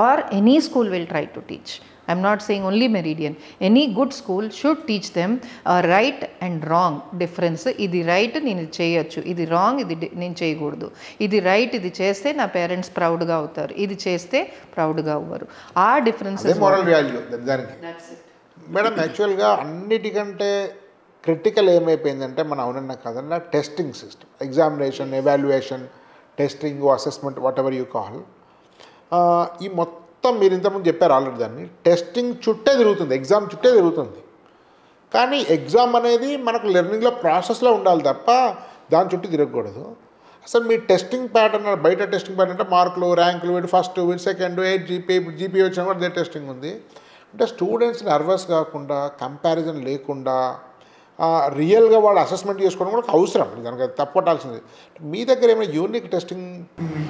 or any school will try to teach. I'm not saying only Meridian. Any good school should teach them right and wrong difference. Idi right nenu cheyochu, idi wrong idi nenu cheyagoodu, idi right idi cheste na parents proud ga avutaru, idi cheste proud ga avvaru. Aa difference is moral value daniki. That's it. Madam, actual ga annitikante critical ఏమైపోయిందంటే మన అవునన్నా కాదన్నా testing system, examination, evaluation, testing, assessment, what ever you call, ఈ మొత్తం మీరు ఇంతకుముందు చెప్పారు already, దాన్ని టెస్టింగ్ చుట్టే తిరుగుతుంది, ఎగ్జామ్ చుట్టే తిరుగుతుంది. కానీ ఎగ్జామ్ అనేది మనకు లెర్నింగ్లో ప్రాసెస్లో ఉండాలి తప్ప దాని చుట్టూ తిరగకూడదు. అసలు మీ టెస్టింగ్ ప్యాటర్న్, బయట టెస్టింగ్ ప్యాటర్న్ అంటే మార్కులు, ర్యాంకులు, వీటి ఫస్ట్, వీటి సెకండ్, 8 జీపీ వచ్చినా కూడా అదే టెస్టింగ్ ఉంది. అంటే స్టూడెంట్స్ నర్వస్ కాకుండా, కంపారిజన్ లేకుండా, రియల్గా వాళ్ళు అసెస్మెంట్ చేసుకోవడం కూడా అవసరం, దానికి తప్పట్టాల్సింది. మీ దగ్గర ఏమైనా unique testing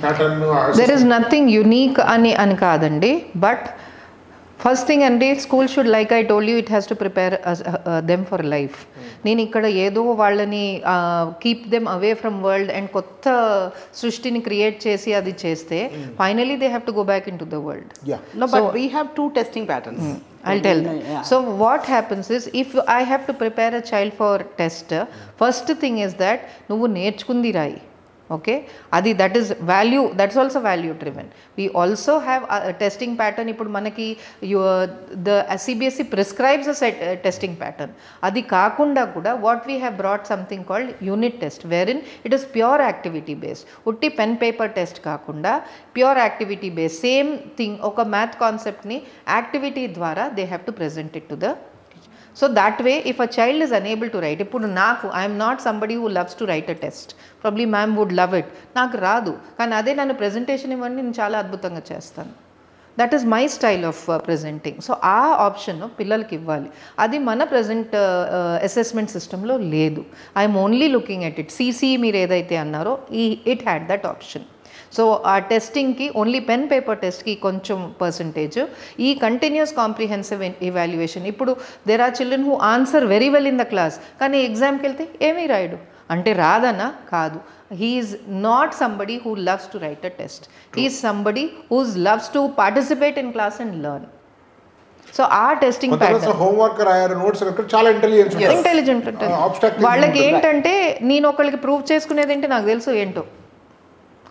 pattern? There is nothing unique అని కాదండి, బట్ ఫస్ట్ థింగ్ అండి, school should, like I told you, it has to prepare them for life. నేను ఇక్కడ ఏదో వాళ్ళని keep them away from world and కొత్త సృష్టిని క్రియేట్ చేసి అది చేస్తే finally they have to go back in to the world. No, but we have 2 testing patterns. I'll tell them. So what happens is, if I have to prepare a child for test, first thing is that nuvu నేర్చుకుంది రాయి. Okay, adi, that is value, that's also value driven. We also have a testing pattern. Ippudu manaki the CBSE prescribes a set testing pattern. Adi kaakunda kuda what we have brought something called unit test, wherein it is pure activity based. Utti pen paper test kaakunda pure activity based, same thing, oka math concept ni activity dwara they have to present it to the. So that way, if a child is unable to write, ippudu naaku, I am not somebody who loves to write a test. Probably ma'am would love it. Naaku raadu, కానీ అదే నన్ను presentation ఇవ్వండి, నేను చాలా అద్భుతంగా చేస్తాను. That is my style of presenting. So ఆ option పిల్లలకి ఇవ్వాలి. అది మన ప్రజెంట్ అసెస్మెంట్ సిస్టంలో లేదు. I'm only looking at it. CC మీరు ఏదైతే అన్నారో, it had that option. So ఆ టెస్టింగ్కి ఓన్లీ పెన్ పేపర్ టెస్ట్కి కొంచెం పర్సంటేజ్, ఈ కంటిన్యూస్ కాంప్రిహెన్సివ్ ఇవాల్యుయేషన్. ఇప్పుడు there are children who answer very well in the class, కానీ ఎగ్జామ్కి వెళ్తే ఏమీ రాయడు. అంటే రాదన్నా కాదు, he is not somebody who loves to write a test. He is somebody who loves to participate in class and learn. So ఆ testing pattern homework రాయారు, notes చాలా intelligent ఉంటుంది వాళ్ళకి. ఏంటంటే నేను ఒకళ్ళకి ప్రూవ్ చేసుకునేది ఏంటి నాకు తెలుసు ఏంటో.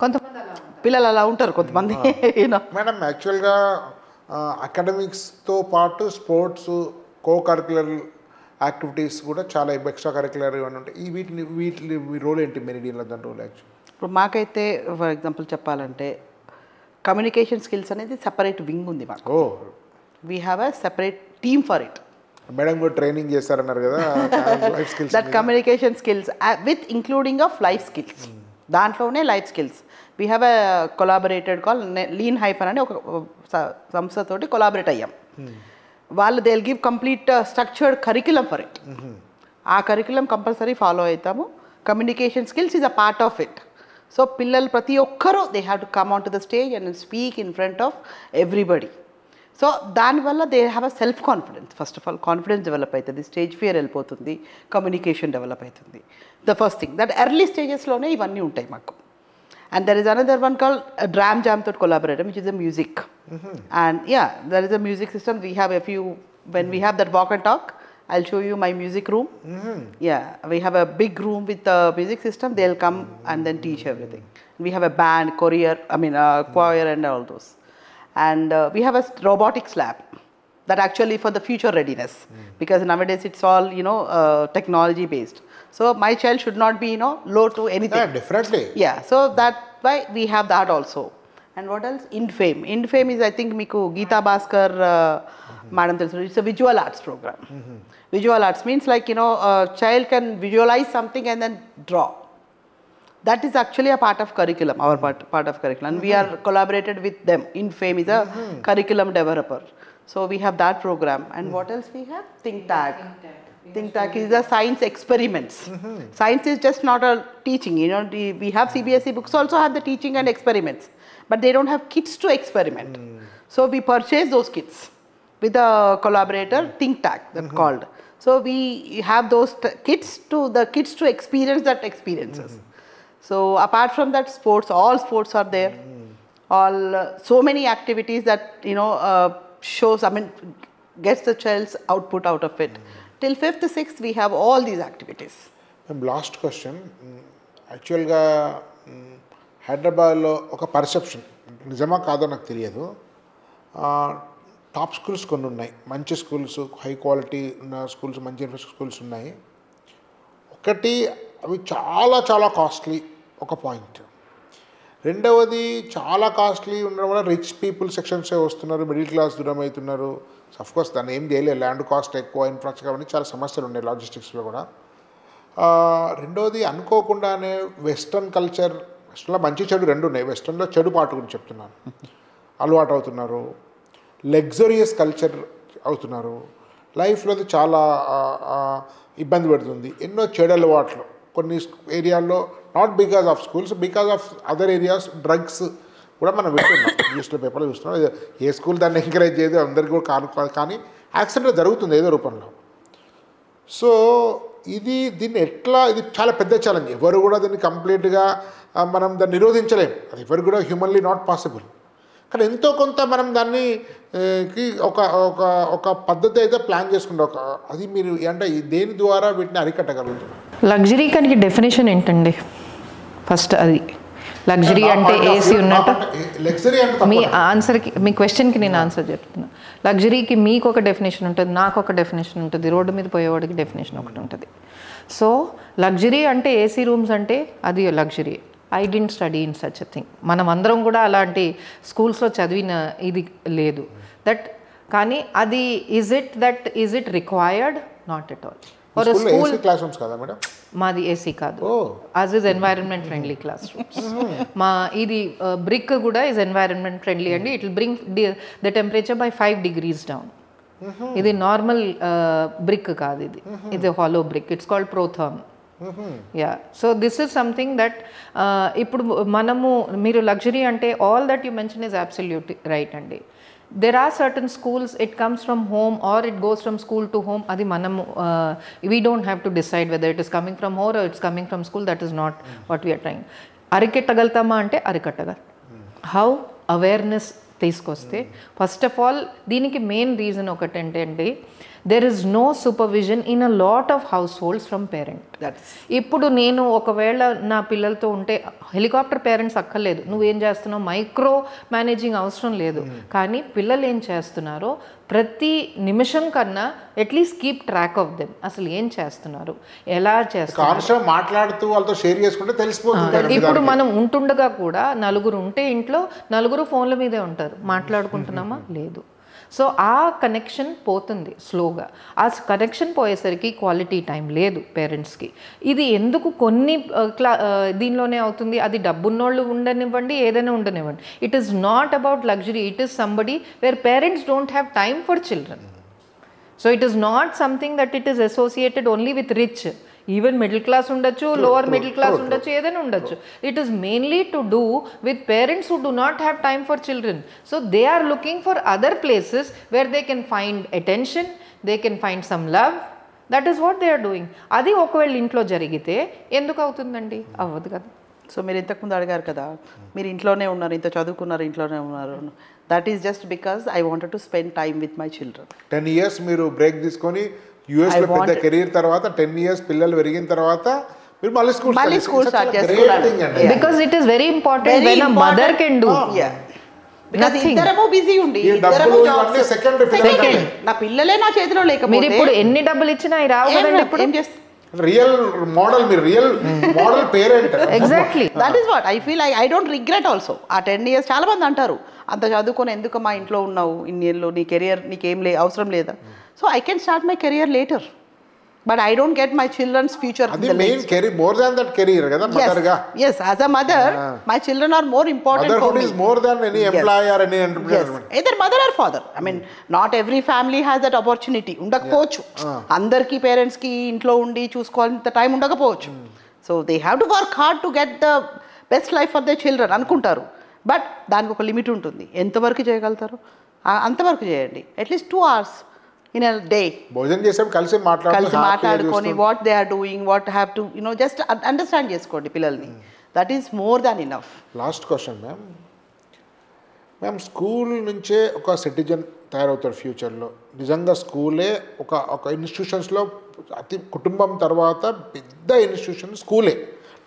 కొంతమంది పిల్లలు అలా ఉంటారు కొంతమంది. మేడం యాక్చువల్గా అకాడమిక్స్తో పాటు స్పోర్ట్స్, కో కరిక్యులర్ యాక్టివిటీస్ కూడా చాలా ఎక్స్ట్రా కరిక్యులర్ ఇవన్నీ ఉంటాయి. వీటి రోల్ ఏంటి మెరిడియన్లో దాని రోల్ యాక్చువల్? ఇప్పుడు మాకైతే ఫర్ ఎగ్జాంపుల్ చెప్పాలంటే కమ్యూనికేషన్ స్కిల్స్ అనేది సెపరేట్ వింగ్ ఉంది మాకు. We have a separate team for it. Madam కూడా ట్రైనింగ్ చేస్తారన్నారు కదా life skills. That communication skills with including of life skills. దాంట్లోనే life skills. We have a collaborated call lean hyphen అని ఒక సంస్థతోటి కొలాబరేట్ అయ్యాం. వాళ్ళు they will give complete structured curriculum for it. ఆ కరిక్యులం కంపల్సరీ ఫాలో అవుతాము. Communication skills is a part of it. So పిల్లలు ప్రతి ఒక్కరూ they have to come on to the stage and speak in front of everybody. So దానివల్ల they have a self confidence. First of all confidence develop అవుతుంది, stage fear వెళ్ళిపోతుంది, communication develop అవుతుంది. The first thing that early స్టేజెస్లోనే ఇవన్నీ ఉంటాయి మాకు. And there is another one called Dram Jam Thot Collaborator, which is a music. And yeah, there is a music system. We have a few, when we have that walk and talk, I'll show you my music room. Yeah, we have a big room with a music system. They'll come and then teach everything. We have a band, choir and all those. And we have a robotics lab that actually for the future readiness, because nowadays it's all, technology based. So my child should not be, low to anything. Yeah, definitely. Yeah, so that's why we have that also. And what else? INFAME. INFAME is, I think, Miku Geeta Bhaskar, Madam Telsu. It's a visual arts program. Visual arts means like, a child can visualize something and then draw. That is actually a part of curriculum, our part of curriculum. And we are collaborated with them. INFAME is a curriculum developer. So we have that program. And what else we have? Think Tag. Think Tag is the science experiments. Science is just not a teaching. We have CBSE books also have the teaching and experiments, but they don't have kits to experiment. So we purchase those kits with the collaborator Think Tag, that's called. So we have those kits to experience that experiences. So apart from that, sports, all sports are there. All so many activities that shows. Gets the child's output out of it. Till 5th to 6th, we have all these activities. Last question. యాక్చువల్గా హైదరాబాద్లో ఒక perception, నిజమా కాదో నాకు తెలియదు, top schools కొన్ని ఉన్నాయి, మంచి స్కూల్స్, హై క్వాలిటీ ఉన్న స్కూల్స్, మంచి ఇన్ఫ్రాస్ట్రక్చర్ స్కూల్స్ ఉన్నాయి. ఒకటి అవి చాలా చాలా కాస్ట్లీ, ఒక పాయింట్. రెండవది చాలా కాస్ట్లీ ఉండడం వల్ల రిచ్ పీపుల్ సెక్షన్సే వస్తున్నారు, మిడిల్ క్లాస్ దూరం అవుతున్నారు. అఫ్కోర్స్ దాన్ని ఏం చేయలేదు, ల్యాండ్ కాస్ట్ ఎక్కువ, ఇన్ఫ్రాస్ట్రక్చర్ అవన్నీ చాలా సమస్యలు ఉన్నాయి లాజిస్టిక్స్లో కూడా. రెండవది అనుకోకుండానే వెస్ట్రన్ కల్చర్, వెస్ట్రన్లో మంచి చెడు రెండు ఉన్నాయి, వెస్ట్రన్లో చెడు పాటు గురించి చెప్తున్నాను, అలవాటు అవుతున్నారు, లగ్జరియస్ కల్చర్ అవుతున్నారు, లైఫ్లో చాలా ఇబ్బంది పెడుతుంది. ఎన్నో చెడు అలవాట్లు కొన్ని ఏరియాల్లో, not because of schools, because of other areas, drugs కూడా మనం వింటున్నాం, న్యూస్లో పేపర్లో చూస్తున్నాం. ఏ స్కూల్ దాన్ని ఎంకరేజ్ చేయదు, అందరికీ కూడా కాదు, కానీ యాక్సిడెంట్ జరుగుతుంది ఏదో రూపంలో. సో దీన్ని ఎట్లా, ఇది చాలా పెద్ద ఛాలెంజ్. ఎవరు కూడా దీన్ని కంప్లీట్గా మనం దాన్ని నిరోధించలేం, అది ఎవరు కూడా హ్యూమన్లీ నాట్ పాసిబుల్. కానీ ఎంతో కొంత మనం దాన్ని ఒక ఒక ఒక పద్ధతి అయితే ప్లాన్ చేసుకుంటాం. అది మీరు అంటే దేని ద్వారా వీటిని అరికట్టగలుగుతున్నారు? లగ్జరీ కనికి డెఫినేషన్ ఏంటండి? ఫస్ట్ అది లగ్జరీ అంటే ఏసీ ఉన్నట్టు. మీ ఆన్సర్కి, మీ క్వశ్చన్కి నేను ఆన్సర్ చెప్తున్నా. లగ్జరీకి మీకు ఒక డెఫినేషన్ ఉంటుంది, నాకు ఒక డెఫినేషన్ ఉంటుంది, రోడ్డు మీద పోయేవాడికి డెఫినేషన్ ఒకటి ఉంటుంది. సో లగ్జరీ అంటే ఏసీ రూమ్స్ అంటే అది luxury. I didn't study in such a thing. మనం అందరం కూడా అలాంటి స్కూల్స్లో చదివిన ఇది లేదు. కానీ అది is it required? Not at all. For school class rooms కదా మేడం? మాది ఏసీ కాదు, as is environment friendly class rooms. మా ఇది బ్రిక్ కూడా ఇస్ ఎన్వైరన్మెంట్ ఫ్రెండ్లీ అండి. It will bring the temperature by 5 degrees down. ఇది నార్మల్ బ్రిక్ కాదు, ఇది hollow brick. It's called Porotherm. Yeah, so this is something that ఇప్పుడు మీరు luxury అంటే all that you mention is absolute right అండి. There are certain schools, it comes from home or it goes from school to home. Adi manamu we don't have to decide whether it is coming from home or it's coming from school. That is not what we are trying. Arikattagaltama ante arikattagal. How? Awareness తీసుకొస్తే first of all దీనికి main reason ఒకటేంటంటే there is no supervision in a lot of households from parent. ఇప్పుడు నేను ఒకవేళ నా పిల్లలతో ఉంటే helicopter parents అక్కర్లేదు, నువ్వేం చేస్తున్నావు మైక్రో మేనేజింగ్ అవసరం లేదు, కానీ పిల్లలు ఏం చేస్తున్నారో ప్రతి నిమిషం కన్నా at least keep track of them. అసలు ఏం చేస్తున్నారు, ఎలా చేస్తున్నారు, మాట్లాడుతూ వాళ్ళతో షేర్ చేసుకుంటే తెలిసిపోతుంది. ఇప్పుడు మనం ఉంటుండగా కూడా నలుగురు ఉంటే ఇంట్లో నలుగురు ఫోన్ల మీదే ఉంటారు, మాట్లాడుకుంటున్నామా లేదు. సో ఆ కనెక్షన్ పోతుంది స్లోగా. ఆ కనెక్షన్ పోయేసరికి క్వాలిటీ టైం లేదు పేరెంట్స్కి. ఇది ఎందుకు కొన్ని దీనిలోనే అవుతుంది, అది డబ్బున్నోళ్ళు ఉండనివ్వండి, ఏదైనా ఉండనివ్వండి. It is not about luxury, it is somebody where parents don't have time for children. So it is not something that it is associated only with rich. Even middle class ఉండొచ్చు, లోవర్ మిడిల్ క్లాస్ ఉండొచ్చు, ఏదైనా ఉండొచ్చు. It is mainly to do with parents who do not have time for children. So they are looking for other places where they can find attention, they can find some love. That is what they are doing. అది ఒకవేళ ఇంట్లో జరిగితే ఎందుకు అవుతుందండి? అవ్వదు కదా. So మీరు ఇంతకుముందు అడిగారు కదా, మీరు ఇంట్లోనే ఉన్నారు, ఇంత చదువుకున్నారు, ఇంట్లోనే ఉన్నారు. That is just because I wanted to spend time with my children. 10 years మీరు బ్రేక్ తీసుకొని యూఎస్లో పెద్ద కెరీర్ తర్వాత 10 years పిల్లలు పెరిగిన తర్వాత మీరు మళ్ళీ స్కూల్ స్టార్ట్ చేస్తారు. Because it is very important when a mother can do. Because ఇద్దరేమో బిజీ ఉండి నా పిల్లలే నా చేతిలో లేకపోతే మీరు ఇప్పుడు ఎన్ని డబ్బులు ఇచ్చినా రావు కదండి. ఇప్పుడు ఏం చేస్తారు? రియల్ మోడల్, మీరు real model parent. Exactly that is what I feel. I don't regret also. ఆ 10 years చాలా మంది అంటారు, అంత చదువుకొని ఎందుకు మా ఇంట్లో ఉన్నావు ఇన్ని ఏళ్ళు, నీ కెరియర్ నీకేం అవసరం లేదా? So I can start my career later, but I don't get my children's future. అది main career, more than that career కదా మదర్ గా. yes as a mother my children are more important for me. Motherhood is more than any employee or any entrepreneur. either mother or father. I mean not every family has that opportunity. ఉండకపోవచ్చు అందరికి parents కి ఇంట్లో ఉండి చూసుకోవాలంత time ఉండకపోవచ్చు. So they have to work hard to get the best life for the children అనుకుంటారు. But దానికి ఒక limit ఉంటుంది. ఎంతవరకు చేయగలుగుతారు అంతవరకు చేయండి. At least 2 hours in a day. భోజనం చేసాం కలిసి మాట్లాడుకొని what they are doing, what have to just understand చేసుకోండి పిల్లల్ని. that is more than enough. Last question ma'am, school నుంచే ఒక సిటిజన్ తయారవుతాడు ఫ్యూచర్లో. నిజంగా స్కూలే ఒక ఇన్స్టిట్యూషన్స్లో అతి కుటుంబం తర్వాత పెద్ద ఇన్స్టిట్యూషన్ స్కూలే.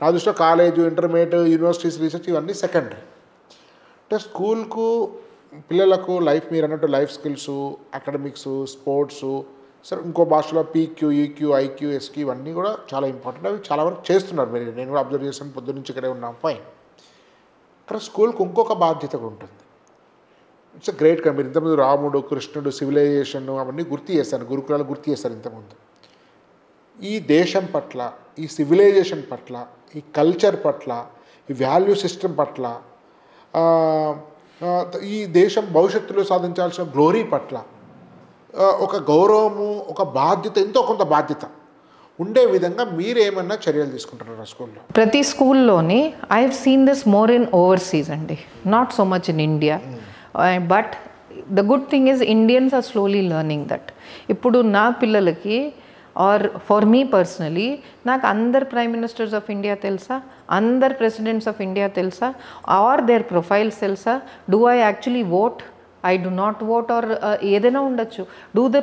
నా దృష్టిలో కాలేజు, ఇంటర్మీడియట్, యూనివర్సిటీస్, రీసెర్చ్ ఇవన్నీ సెకండరీ. అంటే స్కూల్కు పిల్లలకు లైఫ్, మీరు అన్నట్టు లైఫ్ స్కిల్స్, అకాడమిక్స్, స్పోర్ట్స్, సరే ఇంకో భాషలో పీక్యూ, ఈక్యూ, ఐక్యూ, ఎస్క్యూ ఇవన్నీ కూడా చాలా ఇంపార్టెంట్. అవి చాలా వరకు చేస్తున్నారు. మీరు, నేను కూడా అబ్జర్వ్ చేస్తాను, పొద్దున్న నుంచి ఇక్కడే ఉన్నాం, ఫైన్. ఇక్కడ స్కూల్కి ఇంకొక బాధ్యత కూడా ఉంటుంది. ఇట్స్ గ్రేట్ కదా. మీరు ఇంతకుముందు రాముడు, కృష్ణుడు, సివిలైజేషన్ అవన్నీ గుర్తు చేస్తారు, గురుకులాలు గుర్తు చేస్తారు ఇంతకుముందు. ఈ దేశం పట్ల, ఈ సివిలైజేషన్ పట్ల, ఈ కల్చర్ పట్ల, ఈ వాల్యూ సిస్టమ్ పట్ల, ఈ దేశం భవిష్యత్తులో సాధించాల్సిన గ్లోరీ పట్ల ఒక గౌరవము, ఒక బాధ్యత, ఎంతో కొంత బాధ్యత ఉండే విధంగా మీరేమన్నా చర్యలు తీసుకుంటున్నారా స్కూల్లో? ప్రతి స్కూల్లోని I have seen this more in overseas అండి, not so much in India. But the good thing is Indians are slowly learning that. ఇప్పుడు నా పిల్లలకి ఆర్ ఫర్ మీ పర్సనలీ నాకు అందరు ప్రైమ్ మినిస్టర్స్ ఆఫ్ ఇండియా తెలుసా, అందరు ప్రెసిడెంట్స్ ఆఫ్ ఇండియా తెలుసా, are there profiles తెలుసా, do I actually vote, I do not vote, or ఏదైనా ఉండొచ్చు. Do the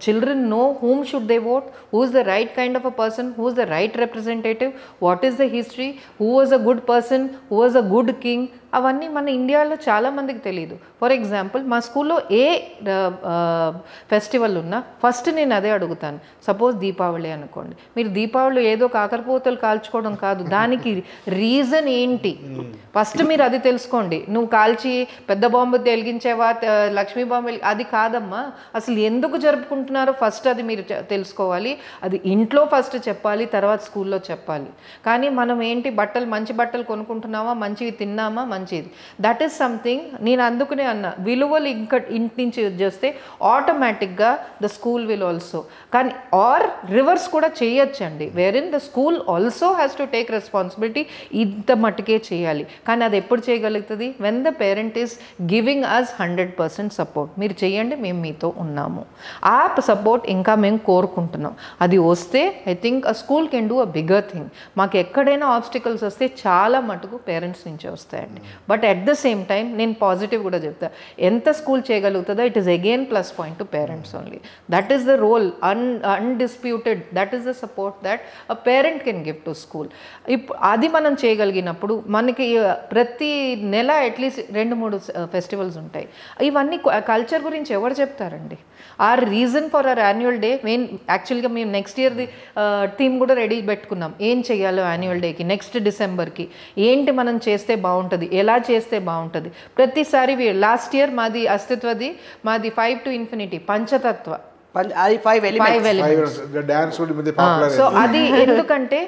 children know whom should they vote, who is the right kind of a person, who is the right representative, what is the history, who was a good person, who was a good king, అవన్నీ మన ఇండియాలో చాలామందికి తెలియదు. For example మా స్కూల్లో ఏ festival ఉన్నా first నేను అదే అడుగుతాను. సపోజ్ దీపావళి అనుకోండి, మీరు దీపావళి ఏదో కాకరపోతలు కాల్చుకోవడం కాదు, దానికి రీజన్ ఏంటి ఫస్ట్ మీరు అది తెలుసుకోండి. నువ్వు కాల్చి పెద్ద బాంబు వెలిగించేవా, లక్ష్మీ బాంబు అది కాదమ్మా, అసలు ఎందుకు జరుపుకుంటున్నారో ఫస్ట్ అది మీరు తెలుసుకోవాలి. అది ఇంట్లో ఫస్ట్ చెప్పాలి, తర్వాత స్కూల్లో చెప్పాలి. కానీ మనం ఏంటి, బట్టలు మంచి బట్టలు కొనుక్కుంటున్నామా, మంచివి తిన్నామా, మంచిది. That is something. నేను అందుకునే అన్న విలువలు ఇంకా ఇంటి నుంచి చేస్తే ఆటోమేటిక్గా ద స్కూల్ విల్ ఆల్సో. కానీ ఆర్ రివర్స్ కూడా చేయొచ్చండి, where in the school also has to take responsibility. ఇంత మట్టుకే చేయాలి. కానీ అది ఎప్పుడు చేయగలుగుతుంది, when the parent is giving us 100% support. మీరు చేయండి, మేము మీతో ఉన్నాము. ఆ సపోర్ట్ ఇంకా మేము కోరుకుంటున్నాం. అది వస్తే I think a school can do a bigger thing. మాకు ఎక్కడైనా ఆబ్స్టికల్స్ వస్తే చాలా మటుకు పేరెంట్స్ నుంచే వస్తాయండి. But at the same time నేను పాజిటివ్ కూడా చెప్తా, ఎంత స్కూల్ చేయగలుగుతుందో it is again plus point to parents only. That is the role, undisputed, that is the support that a parent can give to school. అది మనం చేయగలిగినప్పుడు మనకి ప్రతి నెల అట్లీస్ట్ 2-3 ఫెస్టివల్స్ ఉంటాయి. ఇవన్నీ కల్చర్ గురించి ఎవరు చెప్తారండి? Our reason for our annual day యాక్చువల్గా మేము నెక్స్ట్ ఇయర్ది థీమ్ కూడా రెడీ పెట్టుకున్నాం. ఏం చేయాలో యాన్యువల్ డేకి, నెక్స్ట్ డిసెంబర్కి ఏంటి మనం చేస్తే బాగుంటుంది, ఎలా చేస్తే బాగుంటుంది. ప్రతిసారి లాస్ట్ ఇయర్ మాది అస్తిత్వది, మాది 5 to infinity పంచతత్వ. సో అది ఎందుకంటే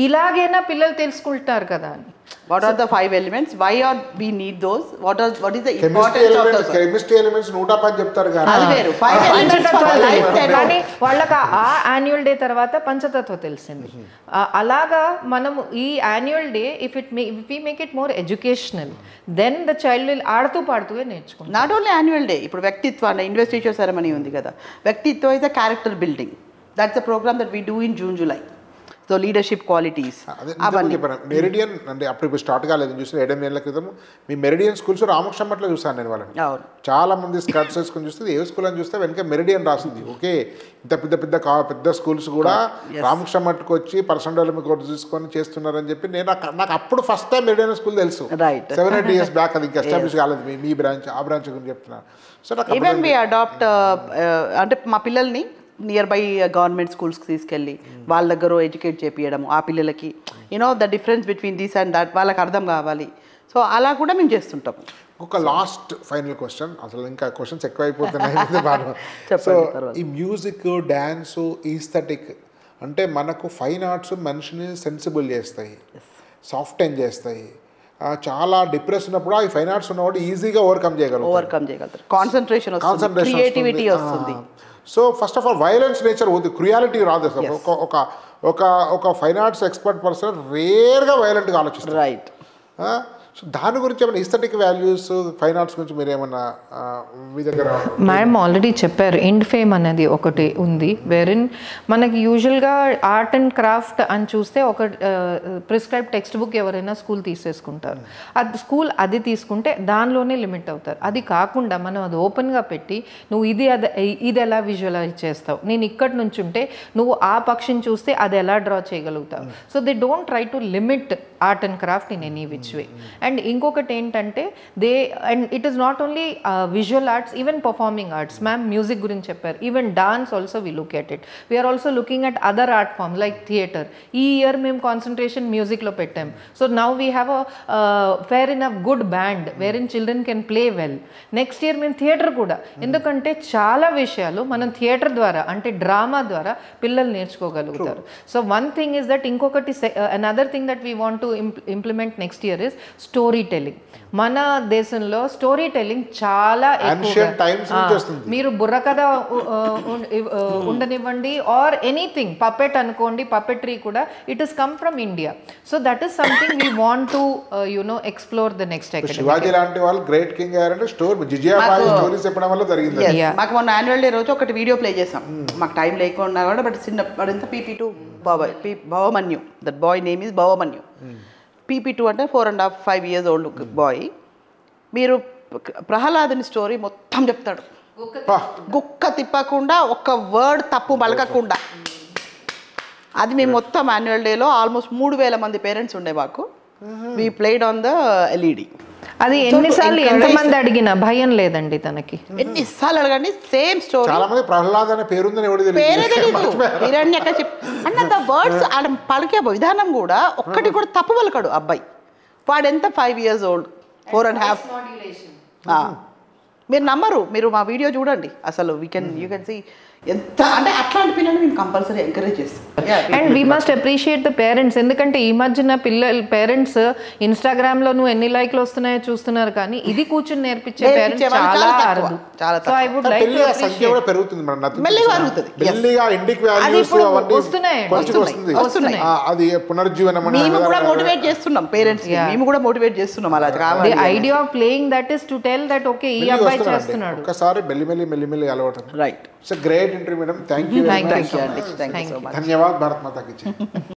ఇలాగైనా పిల్లలు తెలుసుకుంటారు కదా అని. What are the 5 elements? Why are we need those? What is the importance of those? Chemistry elements 110 చెప్తారు కదా. అది వేరు. 5 elements for life. కానీ వాళ్ళకి ఆ యాన్యువల్ డే తర్వాత పంచతత్వ తెలిసింది. అలాగా మనము ఈ annual day if we make it more educational, then the child will ఆడుతూ పాడుతూ నేర్చుకుంటారు. నాట్ ఓన్లీ యాన్యువల్ డే, ఇప్పుడు వ్యక్తిత్వ ఇన్వెస్టిట్యూషన్ సెరమనీ ఉంది కదా, వ్యక్తిత్వ is a character building. That's a programme that we do in June July. So leadership qualities అవన్నీ. Meridian అంటే అప్పుడు ఇప్పుడు స్టార్ట్ కాలేదు, చూసిన 7 ఏళ్ల క్రితం మీ మెరిడియన్ స్కూల్స్ రామకృష్ణ మఠంలో చూసాను నేను వాళ్ళని. చాలా మంది స్కర్ట్స్ వేసుకొని చూస్తే ఏ స్కూల్ అని చూస్తే వెనక మెరిడియన్ రాసింది. ఓకే, ఇంత పెద్ద స్కూల్స్ కూడా రామకృష్ణ మఠకు వచ్చి పర్సనల్ డెవలప్మెంట్ కోర్సు తీసుకొని చేస్తున్నారని చెప్పి నాకు అప్పుడు ఫస్ట్ టైం మెరిడియన్ స్కూల్ తెలుసు. 7-8 years బ్యాక్, అది ఇంకా ఎస్టాబ్లిష్ కాలేదు. మీ బ్రాంచ్ ఆ బ్రాంచ్ గురించి చెప్తున్నాను. సో నాకు ఈవెన్ వి అడాప్ట్ అంటే మా పిల్లల్ని నియర్ బై గవర్నమెంట్ స్కూల్స్కి తీసుకెళ్ళి వాళ్ళ దగ్గర ఎడ్యుకేట్ చేపియడము, ఆ పిల్లలకి the difference between this and that వాళ్ళకి అర్థం కావాలి. సో అలా కూడా మేము చేస్తుంటాం. ఒక లాస్ట్ ఫైనల్ క్వశ్చన్, అసలు ఇంకా క్వశ్చన్స్ ఎక్కువ అయిపోతున్నాయి. సో ఈ మ్యూజిక్, డ్యాన్సు, ఈస్థెటిక్ అంటే మనకు ఫైన్ ఆర్ట్స్ మనిషిని సెన్సిబుల్ చేస్తాయి, సాఫ్టెన్ చేస్తాయి. చాలా డిప్రెస్ ఉన్నప్పుడు ఈ ఫైన్ ఆర్ట్స్ ఉన్నప్పుడు ఈజీగా ఓవర్కమ్ చేయగలుగుతారు. కాన్సన్ట్రేషన్ వస్తుంది, క్రియేటివిటీ వస్తుంది. So first of all violence nature ఉంది, క్రుయాలిటీ రాదు. ఒక ఫైన్ ఆర్ట్స్ ఎక్స్పర్ట్ పర్సన్ రేర్గా వైలెంట్గా ఆలోచిస్తారు. రైట్. సో దాని గురించి ఏమైనా ఈస్థెటిక్ వాల్యూస్, ఫైన్ ఆర్ట్స్ గురించి మీరు ఏమన్నా మీ దగ్గర? మ్యామ్ ఆల్రెడీ చెప్పారు, ఇండ్ ఫేమ్ అనేది ఒకటి ఉంది, వేరిన్ మనకి యూజువల్గా ఆర్ట్ అండ్ క్రాఫ్ట్ అని చూస్తే ఒక ప్రిస్క్రైబ్ టెక్స్ట్ బుక్ ఎవరైనా స్కూల్ తీసేసుకుంటారు. అది స్కూల్ అది తీసుకుంటే దానిలోనే లిమిట్ అవుతారు. అది కాకుండా మనం అది ఓపెన్గా పెట్టి నువ్వు ఇది ఎలా విజువలైజ్ చేస్తావు, నేను ఇక్కడి నుంచి ఉంటే నువ్వు ఆ పక్షిని చూస్తే అది ఎలా డ్రా చేయగలుగుతావు. So they don't try to limit art and craft in any which way. And ఇంకొకటి ఏంటంటే and it is not only visual arts, even performing arts. Ma'am music గురించి చెప్పారు, even dance also we look at it. We're also looking at other art form like theatre. ఈ year మేము concentration మ్యూజిక్లో పెట్టాం. So now we have a fair in a good band where in children can play well. Next year మేము theatre కూడా, ఎందుకంటే చాలా విషయాలు మనం థియేటర్ ద్వారా అంటే డ్రామా ద్వారా పిల్లలు నేర్చుకోగలుగుతారు. So one thing is that, ఇంకొకటి another thing that we want to implement next year is story telling. మన దేశంలో స్టోరీ టెల్లింగ్ చాలా ఎక్కువ. మీరు బుర్రకథ ఉండనివ్వండి ఆర్ ఎనీథింగ్, పపెట్ అనుకోండి, పపెట్రీ కూడా it is come from India. So that is something we want to explore the next academy. Shivaji లాంటి వాళ్ళు గ్రేట్ కింగ్ అయ్యారంటే స్టోరీస్ చెప్పడం వల్ల జరిగింది. మాకు మొన్న యాన్యువల్ డే రోజు ఒకటి వీడియో ప్లే చేసాం, మాకు టైం లేకుండా కూడా, బట్ చిన్న PP2 Bhavamanyu, that boy name is Bhavamanyu. PP2 అంటే 4.5 years old బాయ్. మీరు ప్రహ్లాదుని స్టోరీ మొత్తం చెప్తాడు, గుక్క తిప్పకుండా, ఒక్క వర్డ్ తప్పు పలకకుండా. అది మేము మొత్తం యాన్యువల్ డేలో ఆల్మోస్ట్ 3,000 మంది పేరెంట్స్ ఉండే మాకు. We played on the LED. అది ఎన్నిసార్లు ఎంతమంది అడిగినా భయం లేదండి తనకి. ఎన్నిసార్లు అడగండి సేమ్ స్టోరీ. చాలా మంది ప్రహ్లాద్ అనే పేరుందని ఎవరు అన్న ద వర్డ్స్ పలికే విధానం కూడా ఒక్కటి కూడా తప్పు పలకడు అబ్బాయి. వాడు ఎంత 5 years old, 4.5. మీరు నమ్మరు, మీరు మా వీడియో చూడండి, అసలు యూ కెన్ సీ ఎంత అంటే అట్లాంటి పిల్లల్ని మేము కంపల్సరీ ఎంకరేజ్ చేస్తాం. And we must appreciate the parents, ఎందుకంటే ఈ మధ్యన పేరెంట్స్ ఇన్స్టాగ్రామ్లో నువ్వు ఎన్ని లైక్లు వస్తున్నాయో చూస్తున్నారు, కానీ ఇది కూర్చుని నేర్పించే పేరెంట్స్ చాలా అరుదు. So I would like to సంఖ్య కూడా పెరుగుతుంది, మెల్లిగా పెరుగుతుంది. మెల్లిగా ఇండిక్ వాల్యూస్ అవన్నీ వస్తున్నాయి. అది పునరుజ్జీవనం. మేము కూడా మోటివేట్ చేస్తున్నాం పేరెంట్స్, మేము కూడా మోటివేట్ చేస్తున్నాం అలా కావాలి. The idea of playing that is to tell that okay ఈ అబ్బాయి చేస్తున్నాడు. ఒకసారి మెల్లిమెల్లి అలవాటు. Right. It's a great interview, madam. Thank you very much. Thank you so much. Dhanyawad, Bharat Mata ki jai.